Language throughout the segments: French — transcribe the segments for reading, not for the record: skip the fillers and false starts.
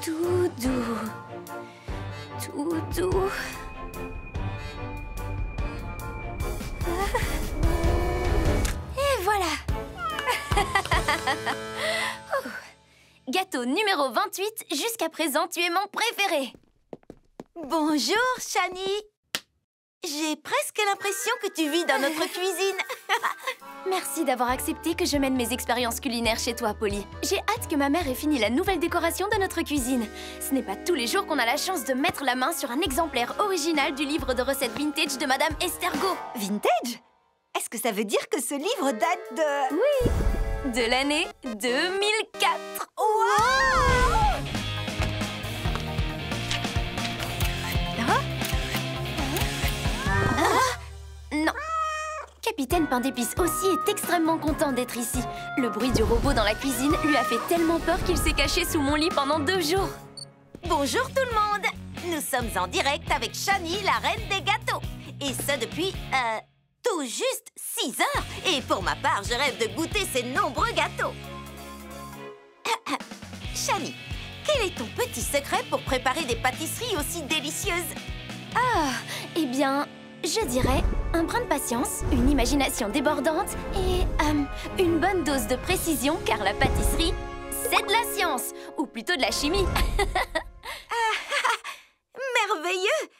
Tout doux. Tout doux. Et voilà. Gâteau numéro 28, jusqu'à présent, tu es mon préféré. Bonjour, Shani. J'ai presque l'impression que tu vis dans notre cuisine. Merci d'avoir accepté que je mène mes expériences culinaires chez toi, Polly. J'ai hâte que ma mère ait fini la nouvelle décoration de notre cuisine. Ce n'est pas tous les jours qu'on a la chance de mettre la main sur un exemplaire original du livre de recettes vintage de Madame Estergot. Vintage? Est-ce que ça veut dire que ce livre date de... Oui, de l'année 2004. Wow! Non. Capitaine Pain d'Épices aussi est extrêmement content d'être ici. Le bruit du robot dans la cuisine lui a fait tellement peur qu'il s'est caché sous mon lit pendant 2 jours. Bonjour tout le monde. Nous sommes en direct avec Shani, la reine des gâteaux. Et ça depuis, tout juste 6 heures. Et pour ma part, je rêve de goûter ces nombreux gâteaux. Shani, quel est ton petit secret pour préparer des pâtisseries aussi délicieuses? Ah, eh bien, je dirais un brin de patience, une imagination débordante et une bonne dose de précision, car la pâtisserie, c'est de la science, ou plutôt de la chimie. Merveilleux!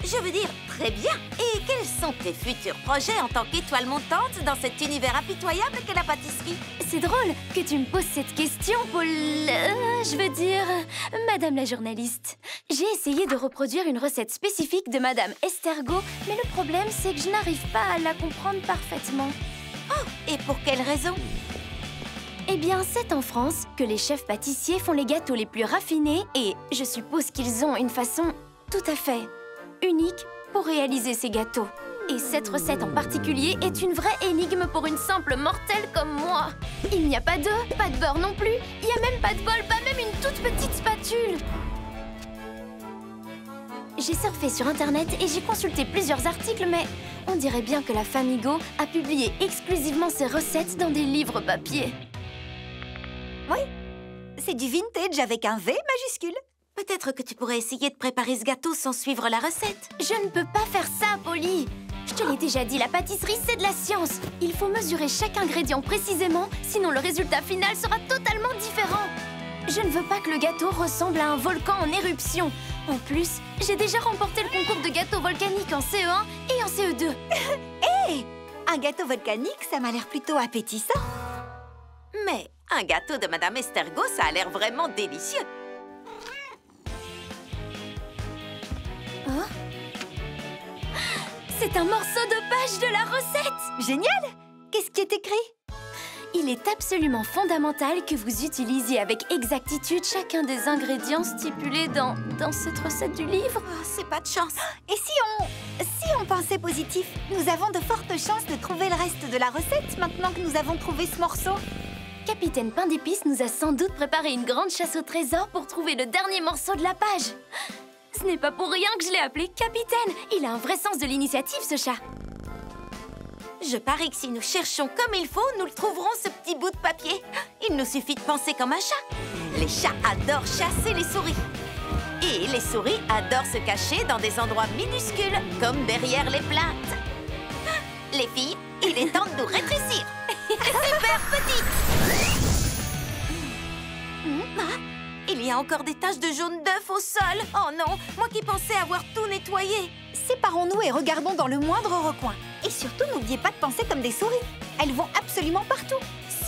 Je veux dire, très bien. Et quels sont tes futurs projets en tant qu'étoile montante dans cet univers impitoyable qu'est la pâtisserie? C'est drôle que tu me poses cette question, Paul... je veux dire, Madame la journaliste. J'ai essayé de reproduire une recette spécifique de Madame Estergot, mais le problème, c'est que je n'arrive pas à la comprendre parfaitement. Oh, et pour quelle raison? Eh bien, c'est en France que les chefs pâtissiers font les gâteaux les plus raffinés et je suppose qu'ils ont une façon tout à fait unique pour réaliser ces gâteaux. Et cette recette en particulier est une vraie énigme pour une simple mortelle comme moi. Il n'y a pas d'œufs, pas de beurre non plus, il n'y a même pas de bol, pas même une toute petite spatule. J'ai surfé sur Internet et j'ai consulté plusieurs articles, mais on dirait bien que la famille Go a publié exclusivement ses recettes dans des livres papier. Oui, c'est du vintage avec un V majuscule. Peut-être que tu pourrais essayer de préparer ce gâteau sans suivre la recette. Je ne peux pas faire ça, Polly. Je te l'ai déjà dit, la pâtisserie, c'est de la science. Il faut mesurer chaque ingrédient précisément, sinon le résultat final sera totalement différent. Je ne veux pas que le gâteau ressemble à un volcan en éruption. En plus, j'ai déjà remporté le concours de gâteau volcanique en CE1 et en CE2. Hé! Un gâteau volcanique, ça m'a l'air plutôt appétissant. Mais un gâteau de Madame Estergot, ça a l'air vraiment délicieux. Oh. C'est un morceau de page de la recette! Génial! Qu'est-ce qui est écrit? Il est absolument fondamental que vous utilisiez avec exactitude chacun des ingrédients stipulés dans cette recette du livre. Oh, c'est pas de chance. Et si on pensait positif, nous avons de fortes chances de trouver le reste de la recette maintenant que nous avons trouvé ce morceau. Capitaine Pain d'Épices nous a sans doute préparé une grande chasse au trésor pour trouver le dernier morceau de la page. Ce n'est pas pour rien que je l'ai appelé Capitaine. Il a un vrai sens de l'initiative, ce chat. Je parie que si nous cherchons comme il faut, nous le trouverons, ce petit bout de papier. Il nous suffit de penser comme un chat. Les chats adorent chasser les souris. Et les souris adorent se cacher dans des endroits minuscules, comme derrière les plaintes. Les filles, il est temps de nous rétrécir. Super petite. Il y a encore des taches de jaune d'œuf au sol. Oh non, moi qui pensais avoir tout nettoyé. Séparons-nous et regardons dans le moindre recoin. Et surtout, n'oubliez pas de penser comme des souris. Elles vont absolument partout.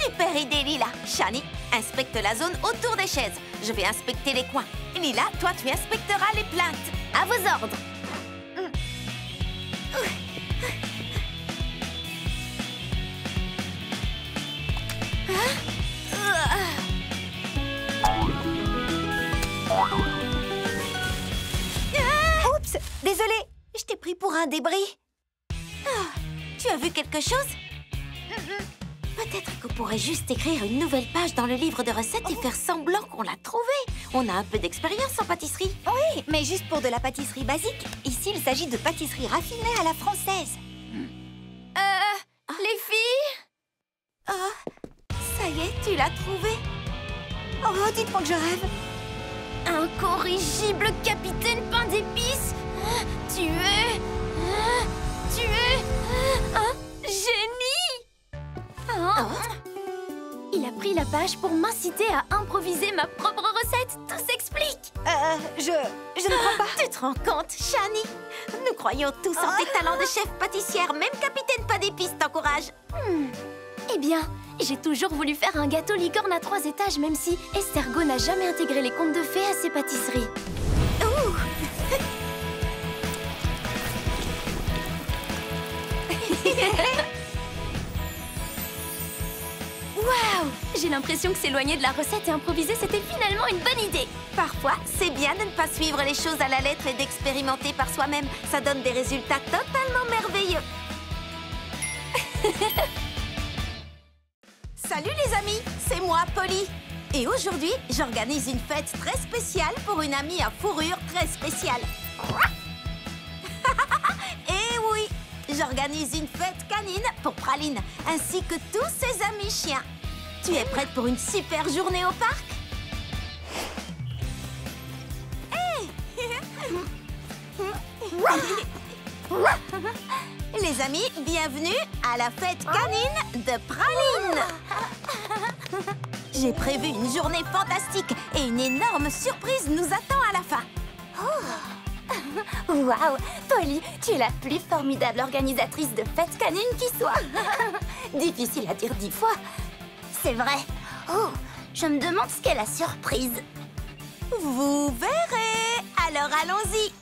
Super idée, Lila. Shani, inspecte la zone autour des chaises. Je vais inspecter les coins. Lila, toi, tu inspecteras les plaintes. À vos ordres. Oups, désolée. Je t'ai pris pour un débris. Tu as vu quelque chose? Peut-être qu'on pourrait juste écrire une nouvelle page dans le livre de recettes et faire semblant qu'on l'a trouvé. On a un peu d'expérience en pâtisserie. Oui, mais juste pour de la pâtisserie basique. Ici, il s'agit de pâtisserie raffinée à la française. Les filles? Oh, ça y est, tu l'as trouvé. Oh, dites-moi que je rêve. Incorrigible capitaine pain d'épices, tu es un génie. Il a pris la page pour m'inciter à improviser ma propre recette. Tout s'explique. Je ne crois pas. Tu te rends compte, Shani? Nous croyons tous en tes talents de chef pâtissière. Même capitaine pas d'épices t'encourage. Eh bien, j'ai toujours voulu faire un gâteau licorne à 3 étages, même si Estergot n'a jamais intégré les contes de fées à ses pâtisseries. Ouh. Waouh! J'ai l'impression que s'éloigner de la recette et improviser, c'était finalement une bonne idée. Parfois, c'est bien de ne pas suivre les choses à la lettre et d'expérimenter par soi-même. Ça donne des résultats totalement merveilleux. Salut les amis, c'est moi, Polly. Et aujourd'hui, j'organise une fête très spéciale pour une amie à fourrure très spéciale. Et oui, j'organise une fête canine pour Praline, ainsi que tous ses amis chiens. Tu es prête pour une super journée au parc? Les amis, bienvenue à la fête canine de Praline. J'ai prévu une journée fantastique et une énorme surprise nous attend à la fin. Waouh! Polly, tu es la plus formidable organisatrice de fêtes canines qui soit. Difficile à dire 10 fois. C'est vrai. Oh, je me demande ce qu'est la surprise. Vous verrez. Alors allons-y.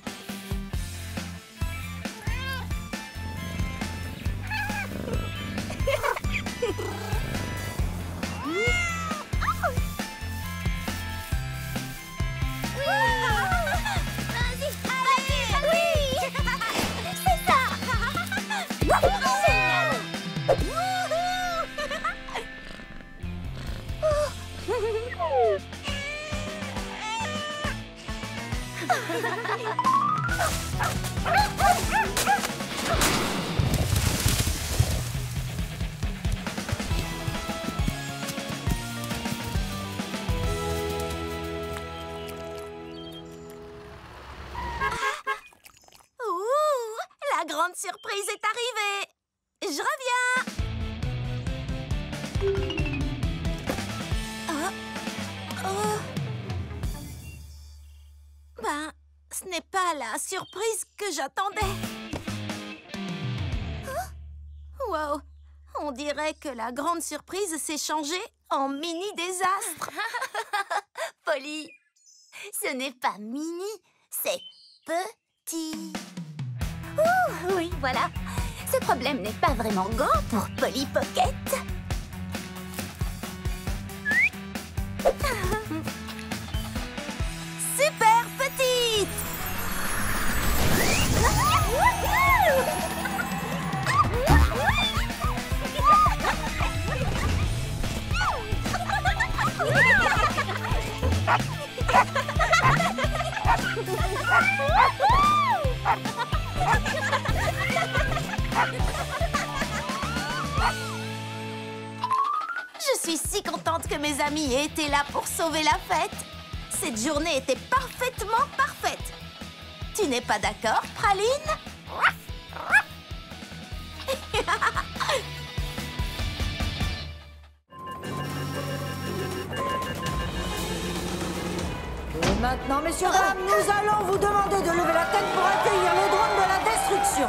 La grande surprise est arrivée. Je reviens. Ben, ce n'est pas la surprise que j'attendais. Wow, on dirait que la grande surprise s'est changée en mini-désastre. Polly, ce n'est pas mini, c'est petit. Oui, voilà. Ce problème n'est pas vraiment grand pour Polly Pocket. Super petite. Je suis si contente que mes amis aient été là pour sauver la fête. Cette journée était parfaitement parfaite. Tu n'es pas d'accord, Praline? Et maintenant, messieurs, dames, nous allons vous demander de lever la tête pour accueillir les drones de la destruction.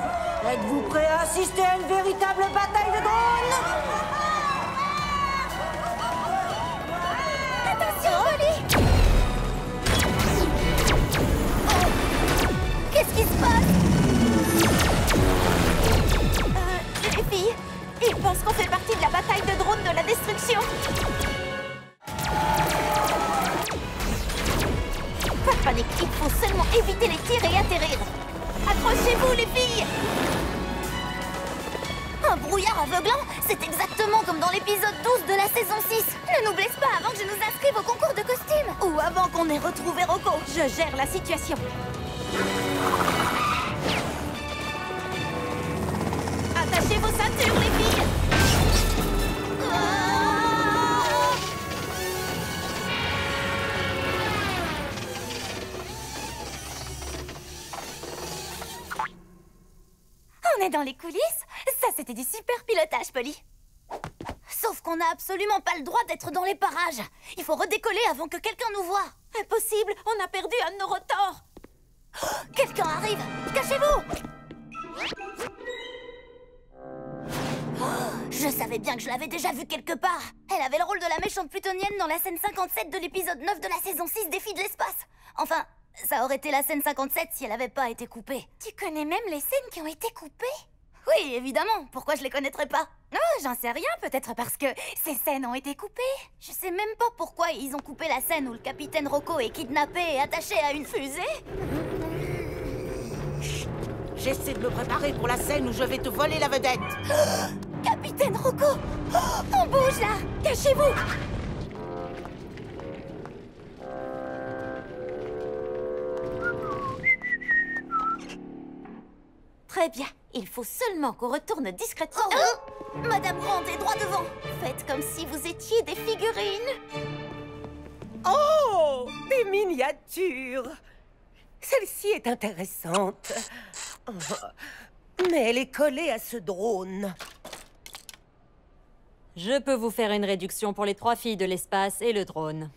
Êtes-vous prêts à assister à une véritable bataille de drones? Attention, Polly! Qu'est-ce qui se passe? Les filles, ils pensent qu'on fait partie de la bataille de drones de la destruction. Pas de panique, il faut seulement éviter les tirs et atterrir. Accrochez-vous, les filles! Un brouillard aveuglant? C'est exactement comme dans l'épisode 12 de la saison 6. Ne nous blesse pas avant que je nous inscrive au concours de costumes. Ou avant qu'on ait retrouvé Rocco. Je gère la situation. Attachez vos ceintures, les filles! Mais dans les coulisses, ça c'était du super pilotage, Polly. Sauf qu'on n'a absolument pas le droit d'être dans les parages. Il faut redécoller avant que quelqu'un nous voie. Impossible, on a perdu un de nos rotors. Oh, quelqu'un arrive, cachez-vous. Je savais bien que je l'avais déjà vue quelque part. Elle avait le rôle de la méchante plutonienne dans la scène 57 de l'épisode 9 de la saison 6 Défi de l'espace. Enfin, ça aurait été la scène 57 si elle n'avait pas été coupée. Tu connais même les scènes qui ont été coupées? Oui, évidemment. Pourquoi je les connaîtrais pas? Oh, j'en sais rien. Peut-être parce que ces scènes ont été coupées. Je sais même pas pourquoi ils ont coupé la scène où le capitaine Rocco est kidnappé et attaché à une fusée. J'essaie de me préparer pour la scène où je vais te voler la vedette. Capitaine Rocco! Oh, on bouge là! Cachez-vous! Très bien. Il faut seulement qu'on retourne discrètement. Oh, Madame Grande est droit devant. Faites comme si vous étiez des figurines. Oh, des miniatures. Celle-ci est intéressante. Oh, mais elle est collée à ce drone. Je peux vous faire une réduction pour les 3 filles de l'espace et le drone.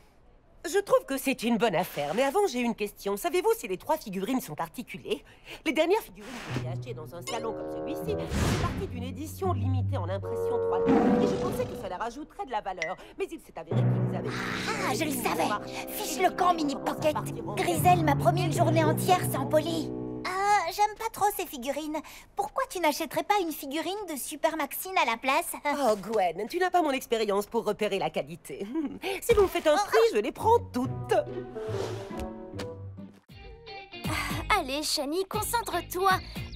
Je trouve que c'est une bonne affaire, mais avant j'ai une question. Savez-vous si les 3 figurines sont articulées? Les dernières figurines que j'ai achetées dans un salon comme celui-ci font partie d'une édition limitée en impression 3D. Et je pensais que ça leur ajouterait de la valeur. Mais il s'est avéré qu'ils avaient... Ah, je le savais. Fiche le camp, Mini Pocket. Griselle m'a promis une journée entière sans Polly. Ah, j'aime pas trop ces figurines. Pourquoi tu n'achèterais pas une figurine de Super Maxine à la place? Oh, Gwen, tu n'as pas mon expérience pour repérer la qualité. Si vous me faites un prix, je les prends toutes. Allez, Shani, concentre-toi.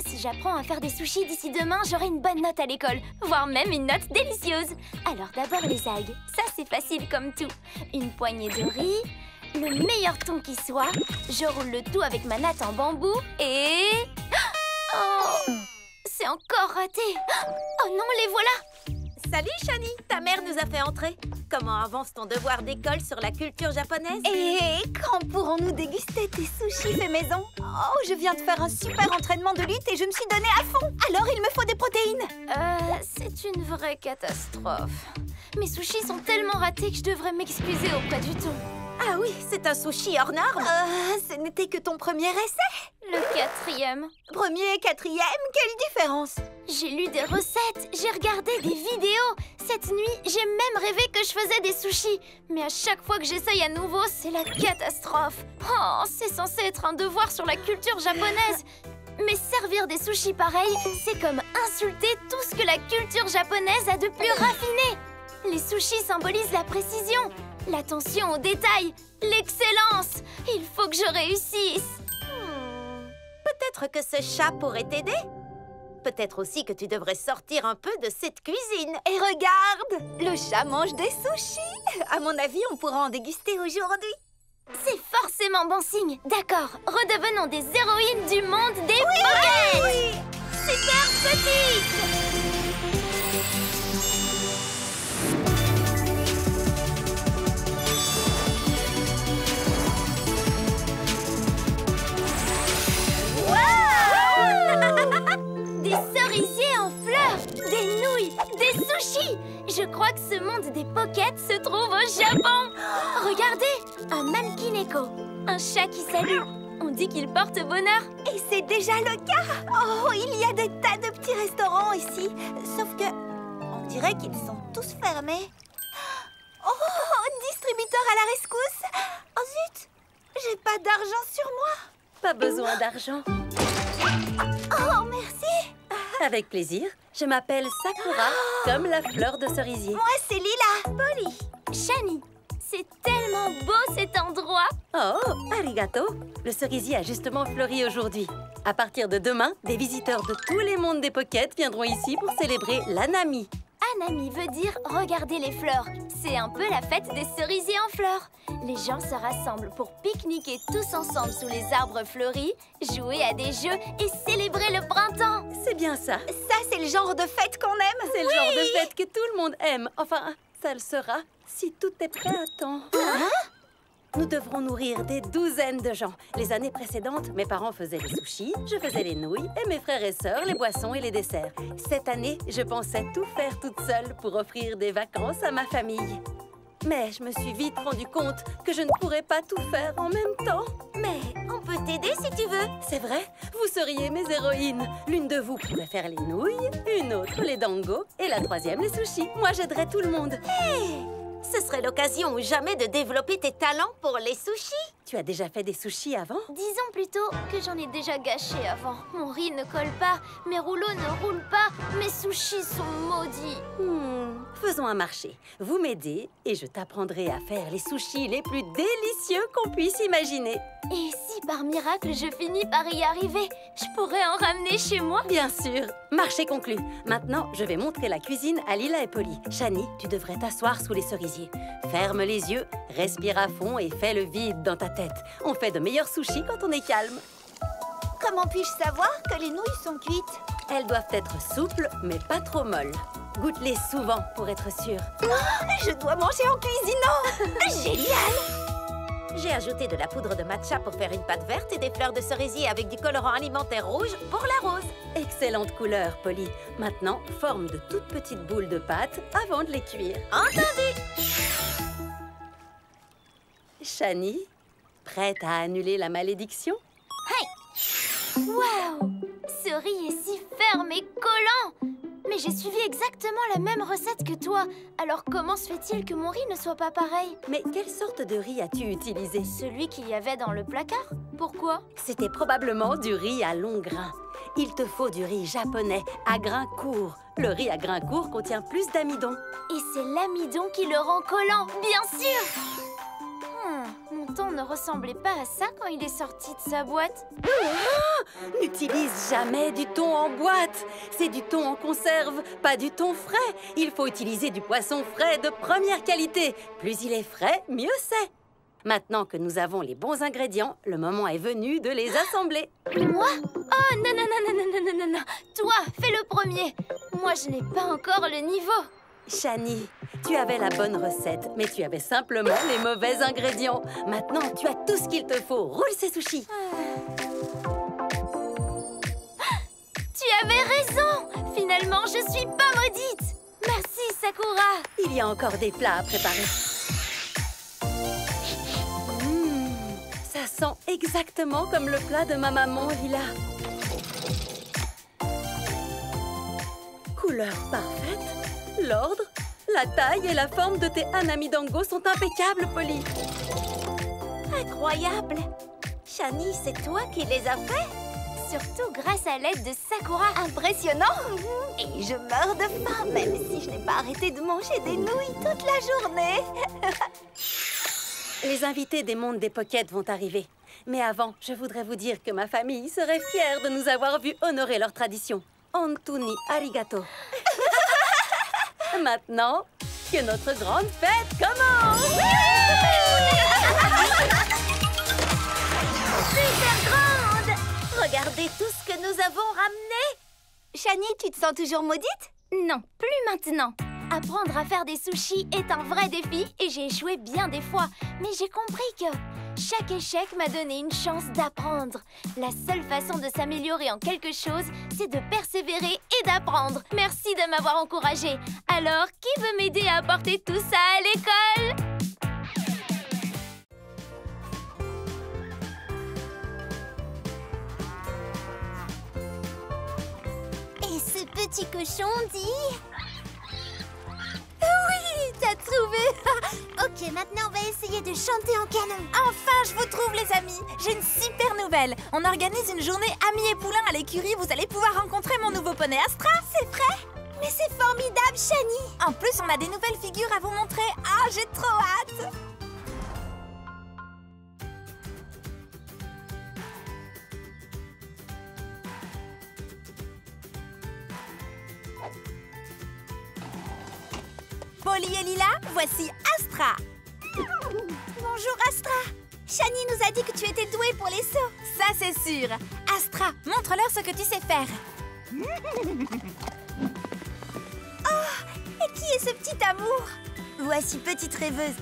Si j'apprends à faire des sushis d'ici demain, j'aurai une bonne note à l'école, voire même une note délicieuse. Alors d'abord les algues. Ça, c'est facile comme tout. Une poignée de riz, le meilleur thon qui soit. Je roule le tout avec ma natte en bambou et... Oh, c'est encore raté. Oh non, les voilà. Salut, Shani. Ta mère nous a fait entrer. Comment avance ton devoir d'école sur la culture japonaise? Et quand pourrons-nous déguster tes sushis faits maison? Oh, je viens de faire un super entraînement de lutte et je me suis donnée à fond. Alors il me faut des protéines. C'est une vraie catastrophe. Mes sushis sont tellement ratés que je devrais m'excuser auprès du thon. Ah oui, c'est un sushi hors norme. Ce n'était que ton premier essai. Le 4e. Premier, 4e, quelle différence? J'ai lu des recettes, j'ai regardé des vidéos. Cette nuit, j'ai même rêvé que je faisais des sushis. Mais à chaque fois que j'essaye à nouveau, c'est la catastrophe. Oh, c'est censé être un devoir sur la culture japonaise. Mais servir des sushis pareils, c'est comme insulter tout ce que la culture japonaise a de plus raffiné. Les sushis symbolisent la précision, l'attention aux détails, l'excellence. Il faut que je réussisse. Peut-être que ce chat pourrait t'aider. Peut-être aussi que tu devrais sortir un peu de cette cuisine. Et regarde, le chat mange des sushis. À mon avis, on pourra en déguster aujourd'hui. C'est forcément bon signe. D'accord, redevenons des héroïnes du monde des Pockets. Oui. Super petite. Des cerisiers en fleurs, des nouilles, des sushis. Je crois que ce monde des Pockets se trouve au Japon. Regardez, un mankineko, un chat qui salue. On dit qu'il porte bonheur. Et c'est déjà le cas. Oh, il y a des tas de petits restaurants ici. Sauf que, on dirait qu'ils sont tous fermés. Oh, distributeur à la rescousse. Oh zut, j'ai pas d'argent sur moi. Pas besoin d'argent. Oh, merci. Avec plaisir. Je m'appelle Sakura, comme la fleur de cerisier. Moi, c'est Lila. Polly, Shani, c'est tellement beau cet endroit. Oh, arigato. Le cerisier a justement fleuri aujourd'hui. À partir de demain, des visiteurs de tous les mondes des Pockets viendront ici pour célébrer l'Anami. Anami veut dire regarder les fleurs. C'est un peu la fête des cerisiers en fleurs. Les gens se rassemblent pour pique-niquer tous ensemble sous les arbres fleuris, jouer à des jeux et célébrer le printemps. C'est bien ça. Ça, c'est le genre de fête qu'on aime. C'est le genre de fête que tout le monde aime. Enfin, ça le sera si tout est prêt à temps. nous devrons nourrir des douzaines de gens. Les années précédentes, mes parents faisaient les sushis, je faisais les nouilles et mes frères et sœurs les boissons et les desserts. Cette année, je pensais tout faire toute seule pour offrir des vacances à ma famille. Mais je me suis vite rendu compte que je ne pourrais pas tout faire en même temps. Mais on peut t'aider si tu veux. C'est vrai, vous seriez mes héroïnes. L'une de vous pourrait faire les nouilles, une autre les dangos et la troisième les sushis. Moi, j'aiderais tout le monde. Hé, ce serait l'occasion ou jamais de développer tes talents pour les sushis. Tu as déjà fait des sushis avant? Disons plutôt que j'en ai déjà gâché avant. Mon riz ne colle pas, mes rouleaux ne roulent pas, mes sushis sont maudits. Faisons un marché. Vous m'aidez et je t'apprendrai à faire les sushis les plus délicieux qu'on puisse imaginer. Et si par miracle je finis par y arriver, je pourrais en ramener chez moi? Bien sûr. Marché conclu. Maintenant, je vais montrer la cuisine à Lila et Polly. Shani, tu devrais t'asseoir sous les cerisiers. Ferme les yeux, respire à fond et fais le vide dans ta tête. On fait de meilleurs sushis quand on est calme. Comment puis-je savoir que les nouilles sont cuites? Elles doivent être souples, mais pas trop molles. Goûte-les souvent pour être sûre. Je dois manger en cuisinant. Génial! J'ai ajouté de la poudre de matcha pour faire une pâte verte et des fleurs de cerisier avec du colorant alimentaire rouge pour la rose. Excellente couleur, Polly. Maintenant, forme de toutes petites boules de pâte avant de les cuire. Entendu! Shani, prête à annuler la malédiction? Waouh! Ce riz est si ferme et collant! Mais j'ai suivi exactement la même recette que toi. Alors comment se fait-il que mon riz ne soit pas pareil? Mais quelle sorte de riz as-tu utilisé? Celui qu'il y avait dans le placard? Pourquoi? C'était probablement du riz à longs grains. Il te faut du riz japonais à grains courts. Le riz à grains courts contient plus d'amidon. Et c'est l'amidon qui le rend collant, bien sûr! Mon thon ne ressemblait pas à ça quand il est sorti de sa boîte. N'utilise jamais du thon en boîte. C'est du thon en conserve, pas du thon frais. Il faut utiliser du poisson frais de première qualité. Plus il est frais, mieux c'est. Maintenant que nous avons les bons ingrédients, le moment est venu de les assembler. Moi? Oh non, non, non, non, non, non, non, non. Toi, fais le premier. Moi, je n'ai pas encore le niveau. Shani, tu avais la bonne recette, mais tu avais simplement les mauvais ingrédients. Maintenant, tu as tout ce qu'il te faut. Roule ces sushis. Tu avais raison. Finalement, je suis pas maudite. Merci, Sakura. Il y a encore des plats à préparer. Ça sent exactement comme le plat de ma maman, Lila. Couleur parfaite. L'ordre, la taille et la forme de tes hanami dango sont impeccables, Polly. Incroyable! Shani, c'est toi qui les as faits? Surtout grâce à l'aide de Sakura. Impressionnant! Et je meurs de faim, même si je n'ai pas arrêté de manger des nouilles toute la journée. Les invités des mondes des Pocket vont arriver. Mais avant, je voudrais vous dire que ma famille serait fière de nous avoir vus honorer leur tradition. Antuni arigato. Maintenant, que notre grande fête commence! Super grande! Regardez tout ce que nous avons ramené! Shani, tu te sens toujours maudite? Non, plus maintenant. Apprendre à faire des sushis est un vrai défi et j'ai échoué bien des fois. Mais j'ai compris que chaque échec m'a donné une chance d'apprendre. La seule façon de s'améliorer en quelque chose, c'est de persévérer et d'apprendre. Merci de m'avoir encouragée. Alors, qui veut m'aider à apporter tout ça à l'école? Et ce petit cochon dit... Oui, t'as trouvé. Ok, maintenant on va essayer de chanter en canon. Enfin, je vous trouve les amis. J'ai une super nouvelle. On organise une journée amis et poulains à l'écurie. Vous allez pouvoir rencontrer mon nouveau poney Astra. C'est vrai? Mais c'est formidable, Shani. En plus, on a des nouvelles figures à vous montrer. Ah, j'ai trop hâte. Polly et Lila, voici Astra. Bonjour, Astra. Shani nous a dit que tu étais douée pour les sauts. Ça, c'est sûr. Astra, montre-leur ce que tu sais faire. Oh, et qui est ce petit amour? Voici petite rêveuse.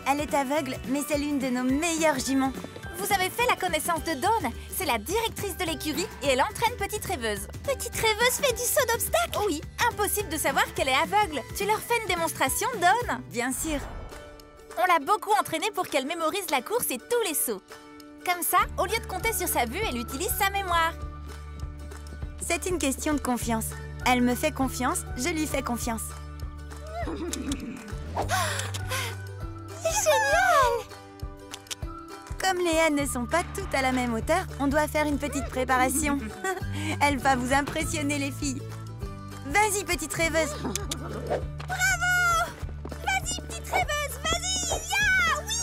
Elle est aveugle, mais c'est l'une de nos meilleures juments. Vous avez fait la connaissance de Dawn. C'est la directrice de l'écurie et elle entraîne Petite Rêveuse. Petite Rêveuse fait du saut d'obstacle? Oui, impossible de savoir qu'elle est aveugle. Tu leur fais une démonstration, Dawn? Bien sûr. On l'a beaucoup entraînée pour qu'elle mémorise la course et tous les sauts. Comme ça, au lieu de compter sur sa vue, elle utilise sa mémoire. C'est une question de confiance. Elle me fait confiance, je lui fais confiance. Génial! Comme les haines ne sont pas toutes à la même hauteur, on doit faire une petite préparation. Elle va vous impressionner, les filles. Vas-y, petite rêveuse. Bravo! Vas-y, petite rêveuse, vas-y! Ya! Oui!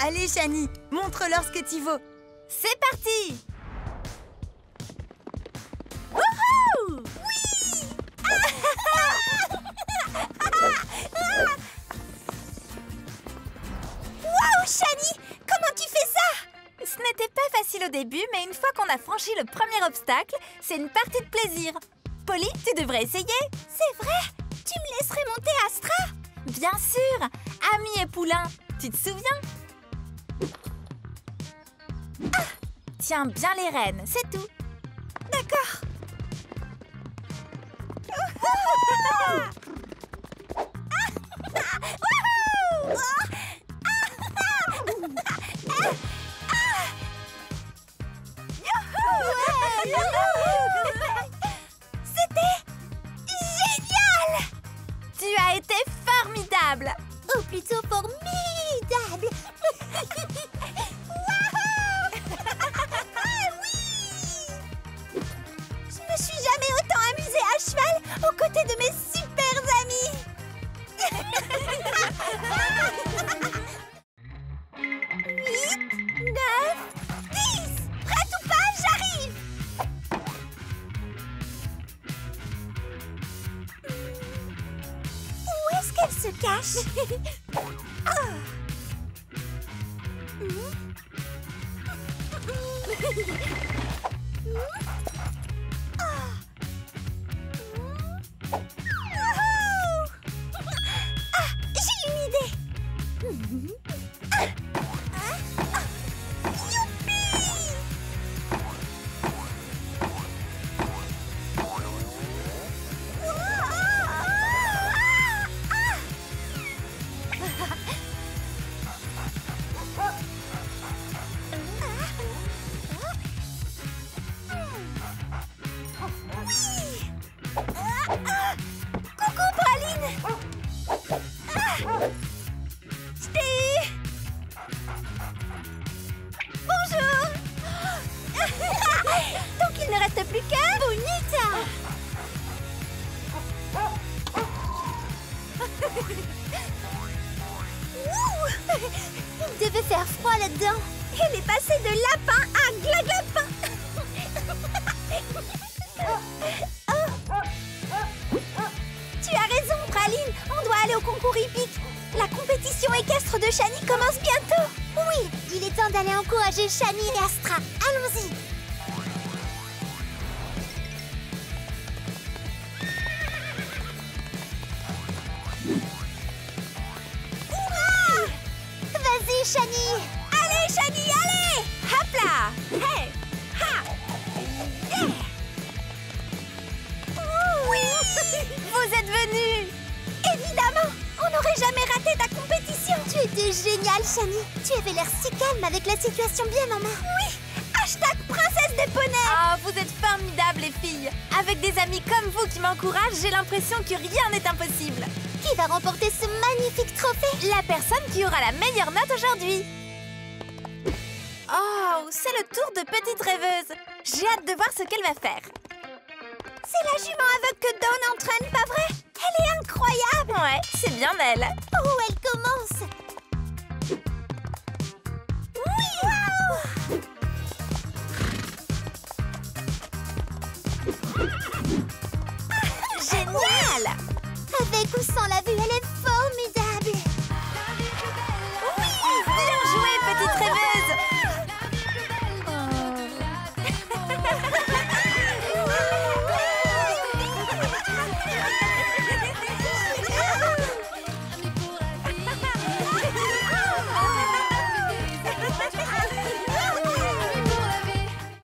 Allez, Shani, montre-leur ce que tu vaux. C'est parti! Wouhou! Oui! Waouh, Shani! Comment tu fais ça? Ce n'était pas facile au début, mais une fois qu'on a franchi le premier obstacle, c'est une partie de plaisir. Polly, tu devrais essayer. C'est vrai? Tu me laisserais monter Astra? Bien sûr! Ami et poulain, tu te souviens? Ah! Tiens bien les rênes, c'est tout. D'accord. C'était génial! Tu as été formidable! Ou plutôt formidable! Je me suis jamais autant amusée à cheval aux côtés de mes super amis. 8, 9, 10. Prête ou pas, j'arrive. Où est-ce qu'elle se cache? J'ai une idée. Youpi! Coucou, Praline! Je t'ai eu! Bonjour! Donc il ne reste plus qu'un Bonita! Ouh! Il devait faire froid là-dedans. Elle est passée de lapin à glaglapin. Tu as raison, Praline. On doit aller au concours hippique. La compétition équestre de Shani commence bientôt. Oui, il est temps d'aller encourager Shani et Astra. Allons-y. Hurrah! Vas-y, Shani. Allez, Shani, allez! Hop là! Hey! Ha! Yeah! Oui! Vous êtes venus! Évidemment! On n'aurait jamais raté ta compétition! Tu étais géniale, Shani! Tu avais l'air si calme avec la situation bien en main! Oui! Hashtag princesse des poneys! Oh, vous êtes formidables, les filles! Avec des amis comme vous qui m'encouragent, j'ai l'impression que rien n'est impossible! Qui va remporter ce magnifique trophée? La personne qui aura la meilleure note aujourd'hui! Oh, c'est le tour de Petite Rêveuse! J'ai hâte de voir ce qu'elle va faire! C'est la jument aveugle que Dawn entraîne, pas vrai? Elle est incroyable! Ouais, c'est bien elle! Où elle commence? Oui! Génial! Avec ou sans la vue, elle est